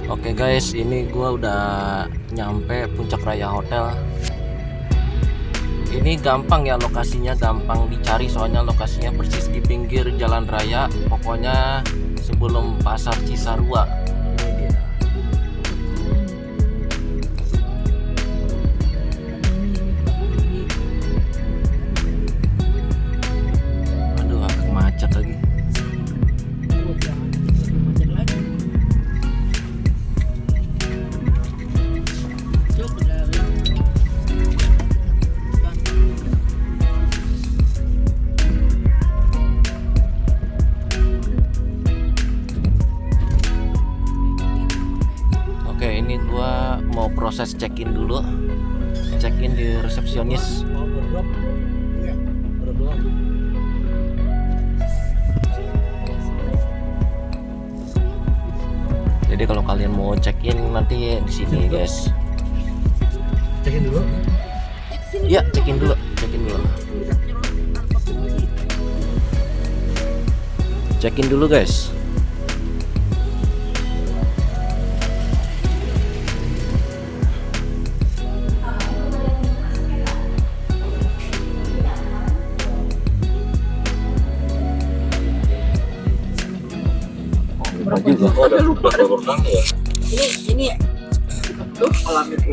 Oke guys, ini gua udah nyampe Puncak Raya Hotel. Ini gampang ya, lokasinya gampang dicari soalnya lokasinya persis di pinggir jalan raya. Pokoknya sebelum Pasar Cisarua. Ini dia. Aduh, agak macet lagi. Oke, ini gua mau proses check-in dulu. Check-in di resepsionis. Jadi kalau kalian mau check-in nanti di sini, guys. Cekin dulu. Ya, check-in dulu, check-in dulu. Check-in dulu, guys. Ini tuh kolam itu.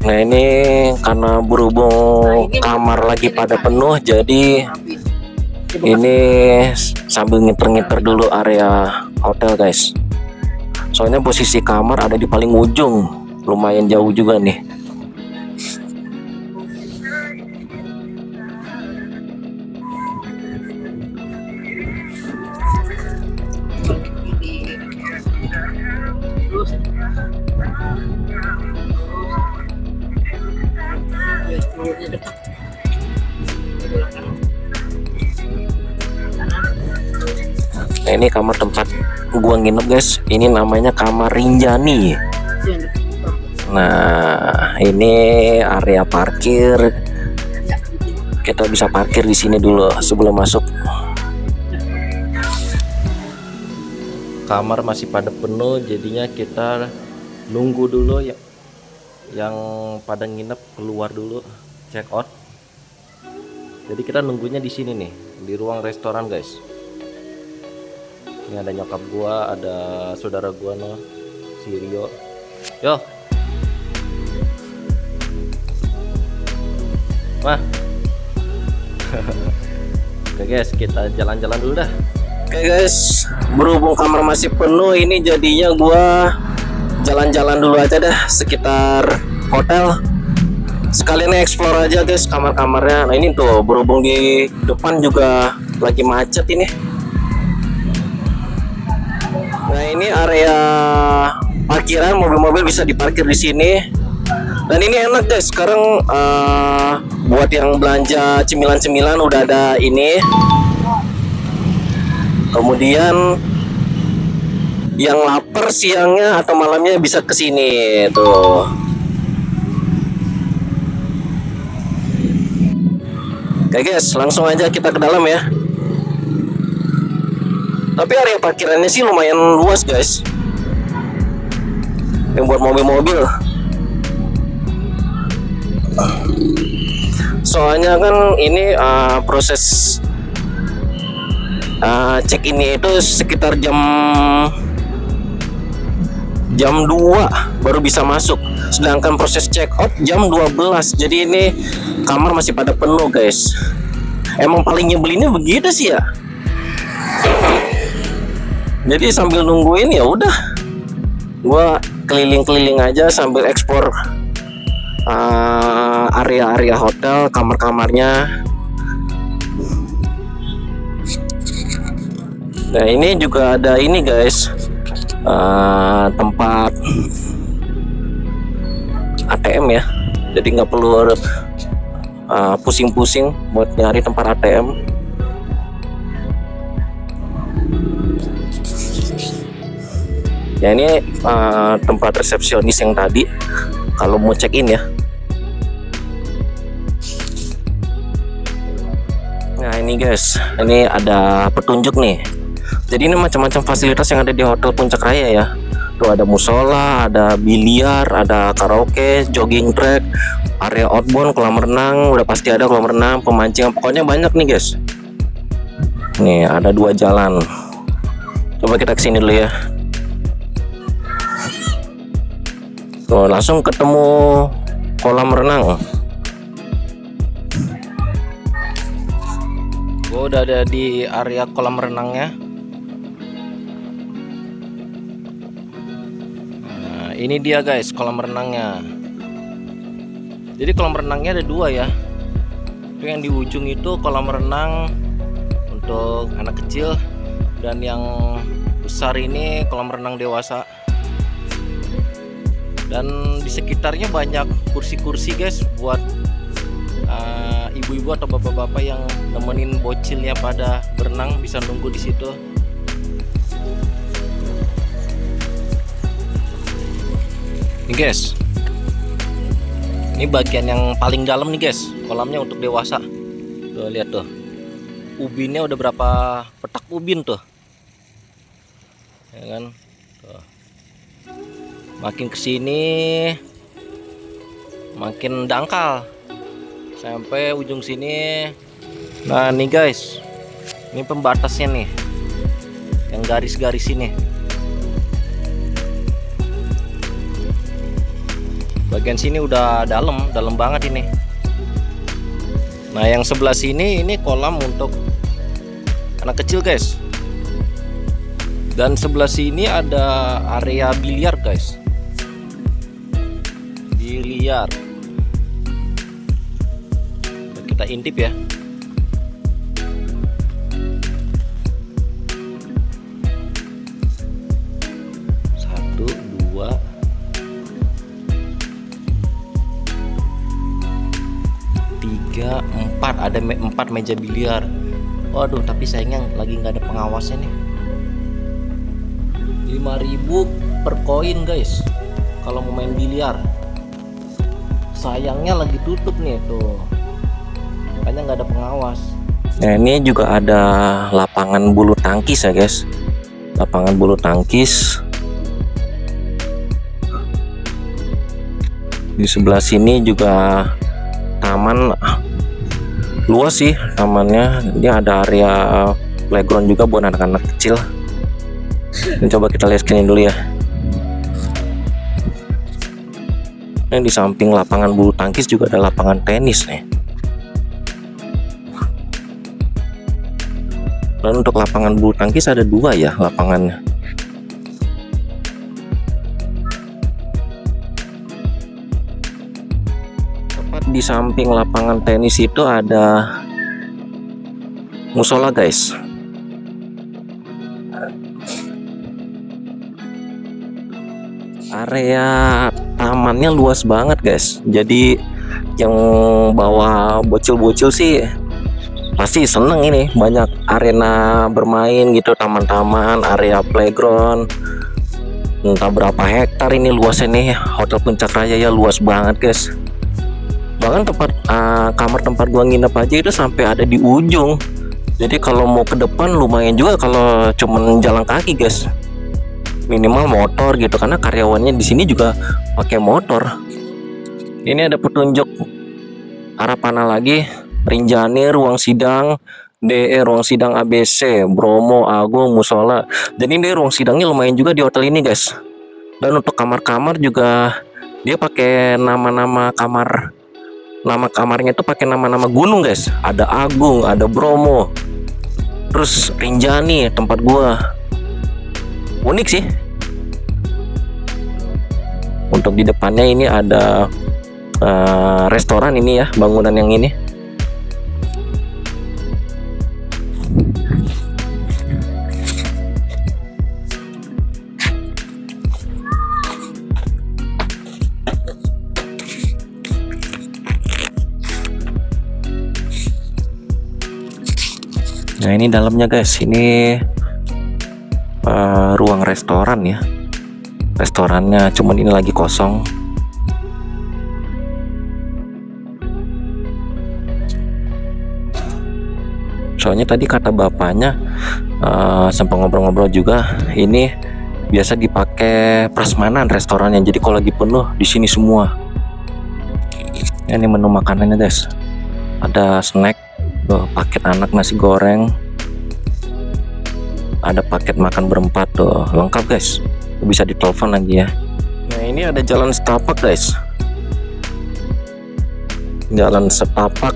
Nah, ini karena berhubung kamar lagi pada penuh, jadi ini sambil ngiter-ngiter dulu area hotel, guys. Soalnya posisi kamar ada di paling ujung, lumayan jauh juga nih. Terus Nah, ini kamar tempat gua nginep, guys. Ini namanya kamar Rinjani. Nah, ini area parkir. Kita bisa parkir di sini dulu sebelum masuk. Kamar masih pada penuh, jadinya kita nunggu dulu ya. Yang pada nginep keluar dulu, check out. Jadi kita nunggunya di sini nih, di ruang restoran, guys. Ini ada nyokap gua, ada saudara gua no, si Rio. Yo. Wah. Oke guys, kita jalan-jalan dulu dah. Oke guys, berhubung kamar masih penuh, ini jadinya gua jalan-jalan dulu aja dah sekitar hotel. Sekalian explore aja guys kamar-kamarnya. Nah ini tuh berhubung di depan juga lagi macet ini. Nah ini area parkiran, mobil-mobil bisa diparkir di sini. Dan ini enak guys. Sekarang buat yang belanja cemilan-cemilan udah ada ini. Kemudian yang lapar siangnya atau malamnya bisa ke sini tuh. Oke guys, langsung aja kita ke dalam ya. Tapi area parkirannya sih lumayan luas guys. Yang buat mobil-mobil. Soalnya kan ini proses check ini itu sekitar jam 2 baru bisa masuk. Sedangkan proses check out jam 12. Jadi ini kamar masih pada penuh guys. Emang paling nyebelinnya begitu sih ya. Jadi sambil nungguin ya udah, gua keliling-keliling aja sambil eksplor area-area hotel, kamar-kamarnya. Nah ini juga ada ini guys, tempat ATM ya. Jadi nggak perlu pusing-pusing buat nyari tempat ATM. Ya ini tempat resepsionis yang tadi kalau mau check in ya. Nah ini guys, ini ada petunjuk nih. Jadi ini macam-macam fasilitas yang ada di Hotel Puncak Raya ya. Tuh ada musola, ada biliar, ada karaoke, jogging track, area outbound, kolam renang, udah pasti ada kolam renang, pemancingan, pokoknya banyak nih guys. Nih ada 2 jalan. Coba kita kesini dulu ya. Tuh langsung ketemu kolam renang. Gue udah ada di area kolam renangnya. Ini dia guys kolam renangnya. Jadi kolam renangnya ada 2 ya. Itu yang di ujung itu kolam renang untuk anak kecil, dan yang besar ini kolam renang dewasa. Dan di sekitarnya banyak kursi-kursi guys buat ibu-ibu atau bapak-bapak yang nemenin bocilnya pada berenang, bisa nunggu di situ. Nih guys, ini bagian yang paling dalam nih guys, kolamnya untuk dewasa. Tuh lihat tuh, ubinnya udah berapa petak ubin tuh, ya kan? Tuh. Makin kesini, makin dangkal sampai ujung sini. Nah nih guys, ini pembatasnya nih, yang garis-garis ini. Bagian sini udah dalam banget ini. Nah yang sebelah sini ini kolam untuk anak kecil guys, dan sebelah sini ada area biliar guys, biliar. Kita intip ya. Satu, 2, 3, 4. Ada 4 meja biliar. Waduh, tapi sayangnya lagi nggak ada pengawasnya nih. 5.000 per koin guys kalau mau main biliar. Sayangnya lagi tutup nih tuh, makanya nggak ada pengawas. Nah ini juga ada lapangan bulu tangkis ya guys, lapangan bulu tangkis. Di sebelah sini juga taman, luas sih tamannya. Ini ada area playground juga buat anak-anak kecil. Ini coba kita lihat sini dulu ya. Ini di samping lapangan bulu tangkis juga ada lapangan tenis nih. Dan untuk lapangan bulu tangkis ada 2 ya lapangannya. Tepat di samping lapangan tenis itu ada musola guys. Area tamannya luas banget guys. Jadi yang bawa bocil-bocil sih pasti seneng ini, banyak arena bermain gitu, taman-taman, area playground. Entah berapa hektar ini luasnya nih. Hotel Puncak Raya ya luas banget guys. Bahkan kamar tempat gua nginep aja itu sampai ada di ujung. Jadi kalau mau ke depan lumayan juga kalau cuman jalan kaki guys. Minimal motor gitu, karena karyawannya di sini juga pakai motor. Ini ada petunjuk arah panah lagi. Rinjani, ruang sidang DE, ruang sidang ABC, Bromo, Agung, Musola. Dan ini ruang sidangnya lumayan juga di hotel ini guys. Dan untuk kamar-kamar juga dia pakai nama-nama kamar. Nama kamarnya itu pakai nama-nama gunung guys. Ada Agung, ada Bromo, terus Rinjani tempat gua. Unik sih. Untuk di depannya ini ada restoran ini ya, bangunan yang ini. Nah ini dalamnya guys, ini ruang restoran ya, restorannya, cuman ini lagi kosong. Soalnya tadi kata bapaknya sempat ngobrol-ngobrol juga, ini biasa dipakai prasmanan restorannya. Jadi kalau lagi penuh di sini semua. Ini menu makanannya guys. Ada snack, tuh, paket anak nasi goreng. Ada paket makan berempat tuh, lengkap guys. Bisa ditelepon lagi ya. Nah ini ada jalan setapak guys. Jalan setapak.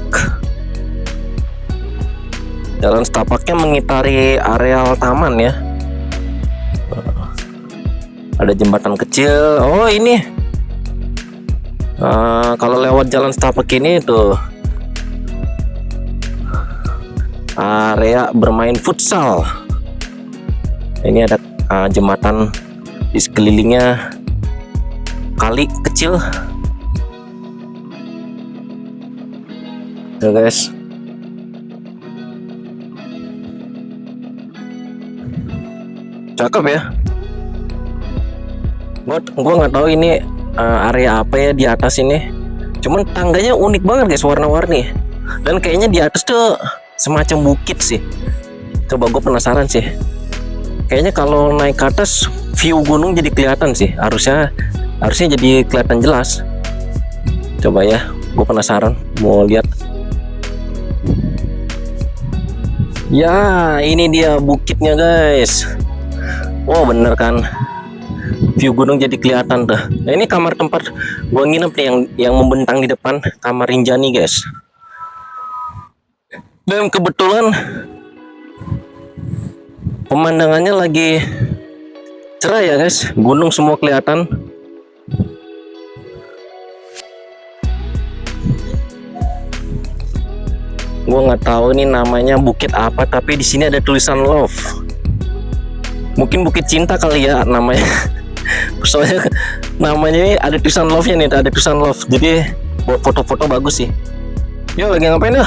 Jalan setapaknya mengitari areal taman ya. Ada jembatan kecil. Oh ini kalau lewat jalan setapak ini tuh area bermain futsal. Ini ada jembatan di sekelilingnya, kali kecil ya guys. Cakep ya. Gua nggak tahu ini area apa ya di atas ini. Cuman tangganya unik banget guys, warna-warni. Dan kayaknya di atas tuh semacam bukit sih. Coba gue penasaran sih. Kayaknya kalau naik ke atas view gunung jadi kelihatan sih. Harusnya jadi kelihatan jelas. Coba ya, gue penasaran mau lihat. Ya, ini dia bukitnya guys. Wow, bener kan? View gunung jadi kelihatan tuh. Nah, ini kamar tempat gua nginep nih yang membentang di depan, kamar Rinjani guys. Dan kebetulan pemandangannya lagi cerah ya guys, gunung semua kelihatan. Gua nggak tahu ini namanya bukit apa, tapi di sini ada tulisan love. Mungkin bukit cinta kali ya namanya. Soalnya namanya ini ada tulisan love-nya nih, ada tulisan love. Jadi buat foto-foto bagus sih. Yo, lagi ngapain ya?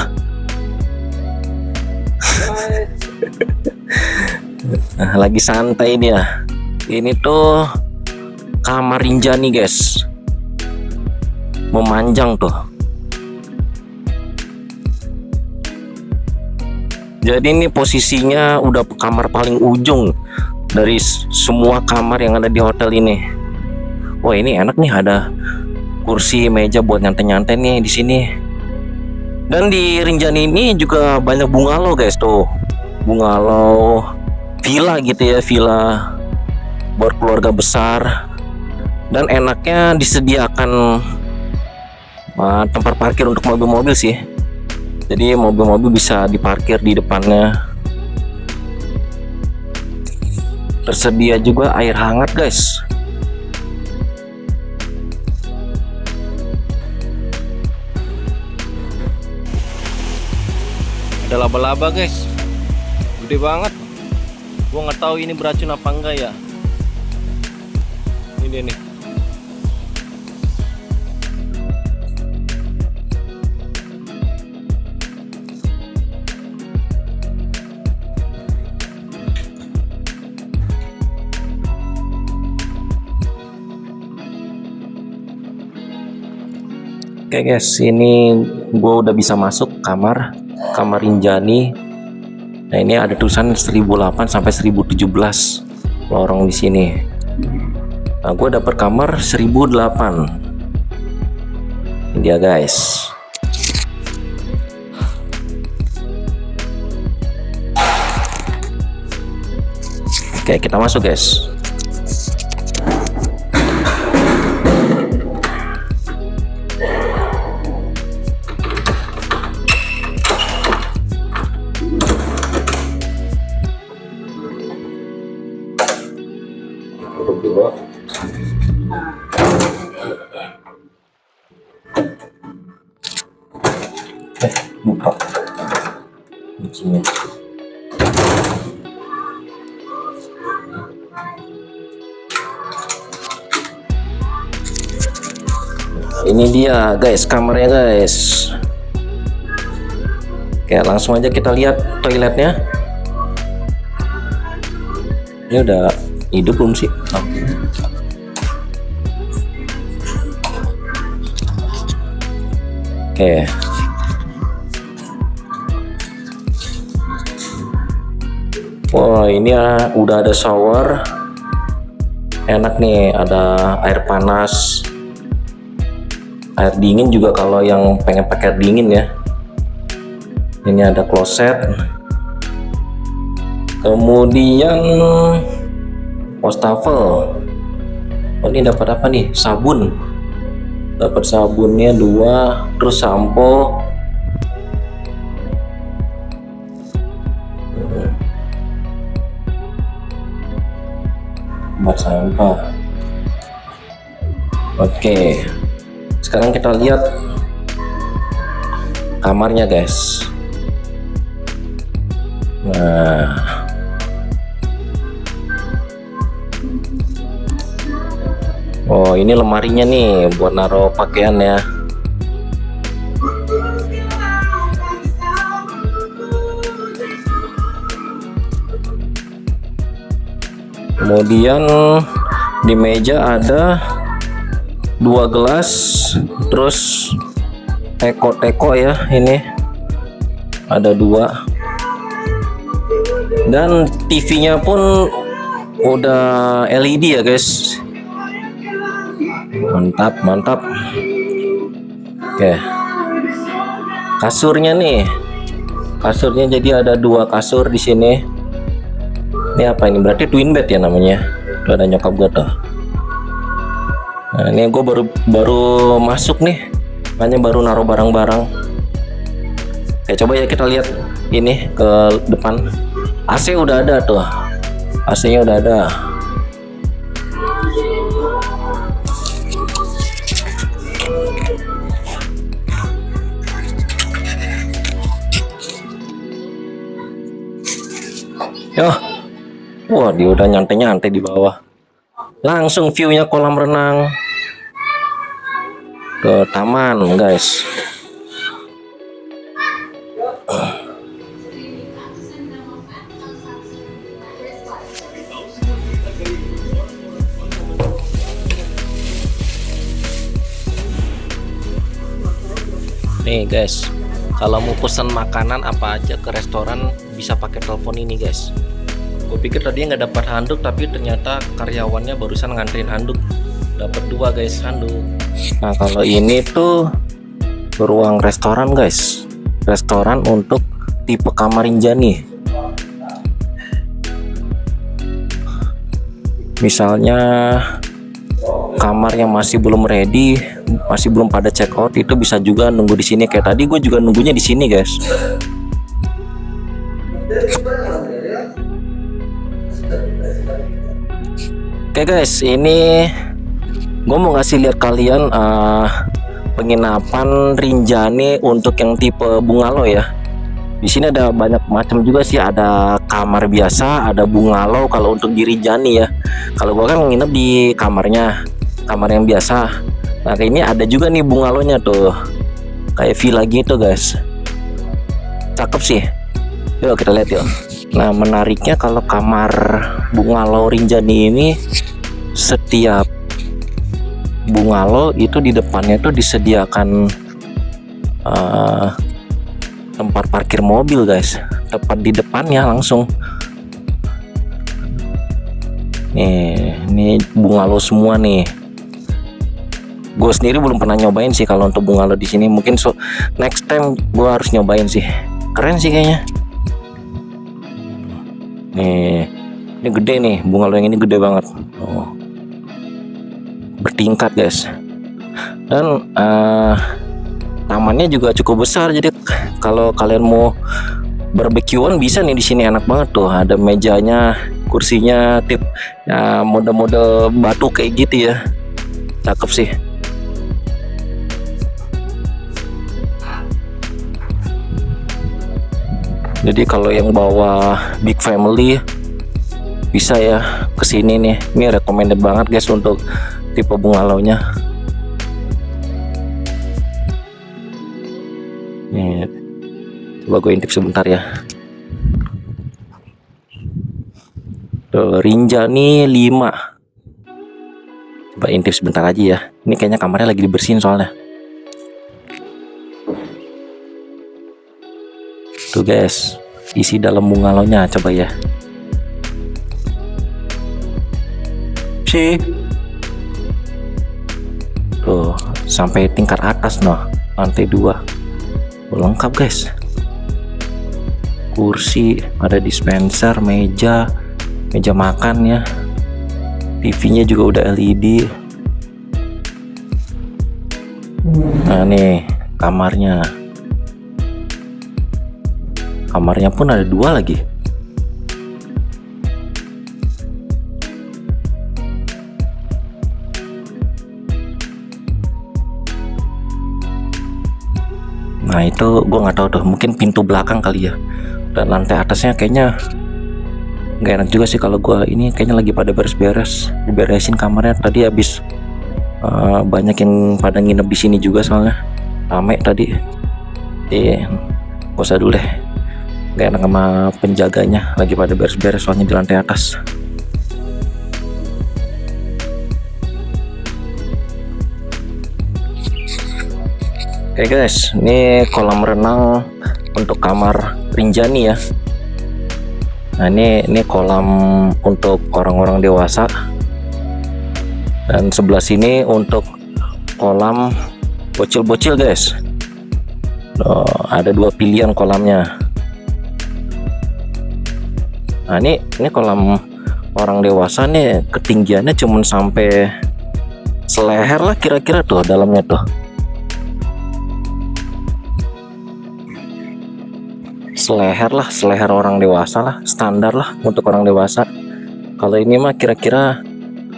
Nah, lagi santai dia. Ini tuh kamar Rinjani guys. Memanjang tuh. Jadi ini posisinya udah kamar paling ujung dari semua kamar yang ada di hotel ini. Wah, ini enak nih, ada kursi meja buat nyantai-nyantai nih di sini. Dan di Rinjani ini juga banyak bungalow guys tuh. Bungalow villa gitu ya, villa buat keluarga besar. Dan enaknya disediakan tempat parkir untuk mobil-mobil sih. Jadi mobil-mobil bisa diparkir di depannya. Tersedia juga air hangat guys. Ada laba-laba guys, gede banget. Gua nggak tahu ini beracun apa enggak ya. Ini dia nih. Oke guys, ini gue udah bisa masuk kamar Rinjani. Nah, ini ada tulisan 1008 sampai 1017 lorong di sini. Nah, gue dapet kamar 1008. Ini dia guys. Oke, kita masuk guys. Buka kuncinya. Ini dia guys, kamarnya guys. Oke, langsung aja kita lihat toiletnya. Ini udah hidup belum sih? Oke. Wah, ini udah ada shower. Enak nih, ada air panas, air dingin juga kalau yang pengen pakai air dingin ya. Ini ada kloset, kemudian wastafel. Oh, ini dapat apa nih? Sabun. Dapat sabunnya 2, terus sampo. Buat sampah. Oke, sekarang kita lihat kamarnya guys. Nah, oh ini lemarinya nih buat naruh pakaian ya. Kemudian di meja ada 2 gelas, terus teko-teko ya, ini ada 2, dan TV-nya pun udah LED ya guys. Mantap, mantap. Oke, kasurnya nih, kasurnya jadi ada 2 kasur di sini. Ini apa ini? Berarti twin bed ya namanya. Tuh ada nyokap gue tuh. Nah ini gue baru masuk nih, makanya baru naruh barang-barang. Oke, coba ya kita lihat ini ke depan. AC udah ada tuh, AC-nya udah ada. Yo, wah dia udah nyantai-nyantai di bawah. Langsung view-nya kolam renang ke taman guys. Nih guys, kalau mau pesan makanan apa aja ke restoran bisa pakai telepon ini guys. Gue pikir tadi nggak dapat handuk, tapi ternyata karyawannya barusan nganterin handuk. Dapat 2 guys handuk. Nah kalau ini tuh ruang restoran guys, restoran untuk tipe kamar Rinjani. Misalnya kamar yang masih belum ready, masih belum pada check out, itu bisa juga nunggu di sini. Kayak tadi gue juga nunggunya di sini guys. Oke guys, ini gue mau ngasih lihat kalian penginapan Rinjani untuk yang tipe bungalow ya. Di sini ada banyak macam juga sih, ada kamar biasa, ada bungalow kalau untuk di Rinjani ya. Kalau gue kan nginep di kamarnya, kamar yang biasa. Nah ini ada juga nih bungalownya tuh, kayak villa gitu guys. Cakep sih. Yuk kita lihat yuk. Nah menariknya kalau kamar bungalow Rinjani ini, setiap bungalow itu di depannya tuh disediakan tempat parkir mobil guys, tepat di depannya langsung. Nih, ini bungalow semua nih. Gue sendiri belum pernah nyobain sih kalau untuk bungalow di sini. Mungkin next time gue harus nyobain sih. Keren sih kayaknya. Nih, ini gede nih, bungalow yang ini gede banget. Oh. Bertingkat guys. Dan tamannya juga cukup besar, jadi kalau kalian mau barbekyuan bisa nih di sini, enak banget tuh. Ada mejanya, kursinya tip ya, mode-mode batu kayak gitu ya. Cakep sih. Jadi kalau yang bawa big family bisa ya kesini nih. Ini recommended banget guys untuk tipe bungalownya. Nih, coba gue intip sebentar ya. Tuh, Rinjani 5. Coba intip sebentar aja ya. Ini kayaknya kamarnya lagi dibersihin soalnya. Tuh guys, isi dalam bungalownya coba ya. kursi. Tuh, sampai tingkat atas noh, lantai 2. Lengkap guys. Kursi, ada dispenser, meja makan ya. TV-nya juga udah LED. Nah nih kamarnya. Kamarnya pun ada 2 lagi. Nah itu gue nggak tahu tuh, mungkin pintu belakang kali ya. Dan lantai atasnya kayaknya nggak enak juga sih kalau gue ini kayaknya lagi pada beres-beres, diberesin kamarnya tadi habis banyak yang pada nginep di sini juga soalnya rame tadi. Gak usah dulu deh, nggak enak sama penjaganya, lagi pada beres-beres soalnya di lantai atas. Oke guys, ini kolam renang untuk kamar Rinjani ya. Nah ini kolam untuk orang-orang dewasa. Dan sebelah sini untuk kolam bocil-bocil guys. Ada 2 pilihan kolamnya. Nah ini kolam orang dewasa nih, ketinggiannya cuman sampai seleher lah kira-kira tuh dalamnya tuh. Seleher orang dewasa lah, standar lah untuk orang dewasa. Kalau ini mah kira-kira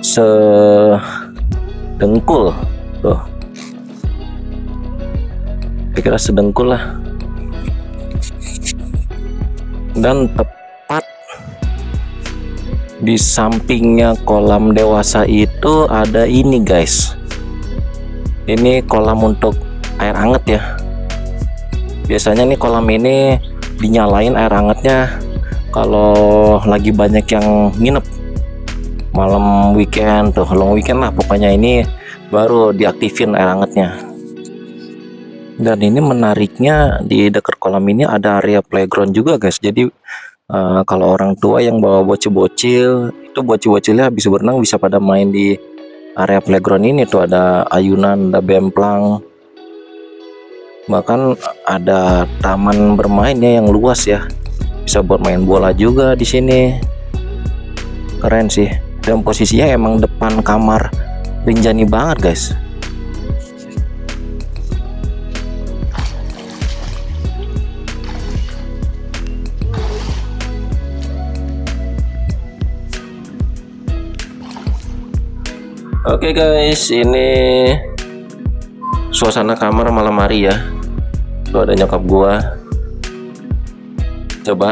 sedengkul tuh, kira-kira sedengkul lah. Dan tepat di sampingnya kolam dewasa itu ada ini guys, ini kolam untuk air hangat ya. Biasanya nih kolam ini dinyalain air hangatnya kalau lagi banyak yang nginep malam weekend tuh, long weekend lah pokoknya, ini baru diaktifin air hangatnya. Dan ini menariknya di dekat kolam ini ada area playground juga guys. Jadi kalau orang tua yang bawa bocil-bocil, itu bocil-bocilnya habis berenang bisa pada main di area playground ini tuh. Ada ayunan, ada bemplang, bahkan ada taman bermainnya yang luas ya, bisa buat main bola juga di sini. Keren sih, dan posisinya emang depan kamar Rinjani banget guys. Oke guys, ini suasana kamar malam hari ya. Tuh ada nyokap gua. Coba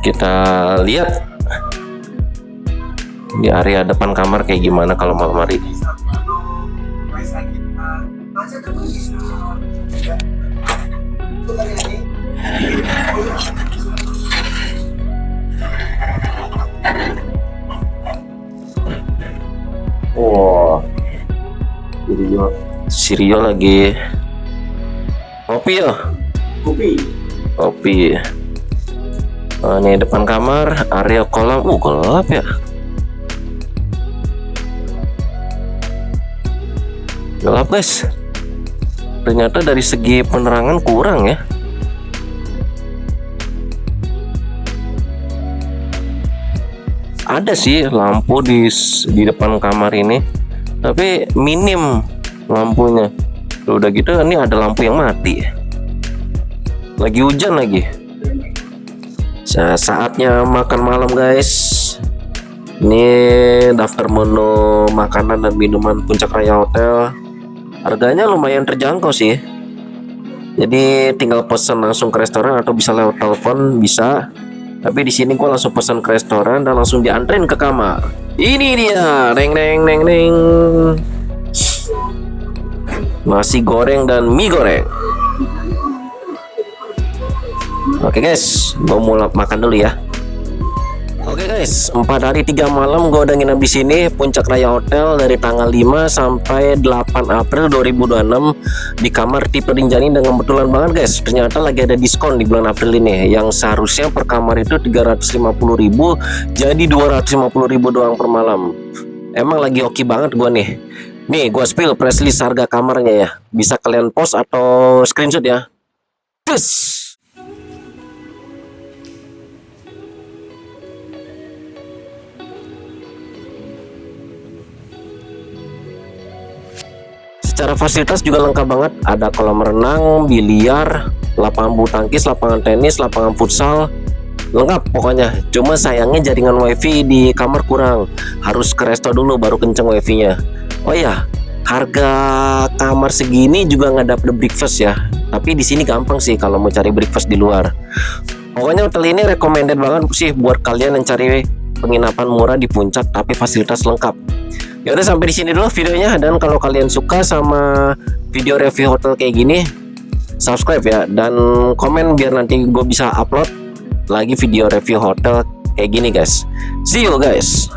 kita lihat di area depan kamar kayak gimana kalau malam hari. Wow, Sirio lagi kopi ya. Kopi. Ini depan kamar, area kolam. Gelap ya. Gelap guys. Ternyata dari segi penerangan kurang ya. Ada sih lampu di depan kamar ini, tapi minim lampunya. Udah gitu ini ada lampu yang mati. Lagi hujan lagi. Saatnya makan malam guys. Ini daftar menu makanan dan minuman Puncak Raya Hotel. Harganya lumayan terjangkau sih. Jadi tinggal pesan langsung ke restoran atau bisa lewat telepon bisa. Tapi di sini gua langsung pesan ke restoran dan langsung dianterin ke kamar. Ini dia, neng. Nasi goreng dan mie goreng. Oke guys, gua mau makan dulu ya. Oke guys, 4 hari 3 malam gue udah nginep di sini Puncak Raya Hotel dari tanggal 5 sampai 8 April 2026 di kamar tipe Rinjani. Dan kebetulan banget guys, ternyata lagi ada diskon di bulan April ini yang seharusnya per kamar itu 350.000 jadi 250.000 doang per malam. Emang lagi oke banget gue nih. Nih gue spill press list harga kamarnya ya. Bisa kalian post atau screenshot ya. Cus. Secara fasilitas juga lengkap banget. Ada kolam renang, biliar, lapangan bulu tangkis, lapangan tenis, lapangan futsal. Lengkap pokoknya. Cuma sayangnya jaringan wifi di kamar kurang. Harus ke resto dulu baru kenceng wifi-nya. Oh ya, harga kamar segini juga nggak dapet breakfast ya. Tapi di sini gampang sih kalau mau cari breakfast di luar. Pokoknya hotel ini recommended banget sih buat kalian yang cari penginapan murah di puncak tapi fasilitas lengkap. Ya udah sampai di sini dulu videonya, dan kalau kalian suka sama video review hotel kayak gini, subscribe ya dan komen biar nanti gue bisa upload lagi video review hotel kayak gini guys. See you guys.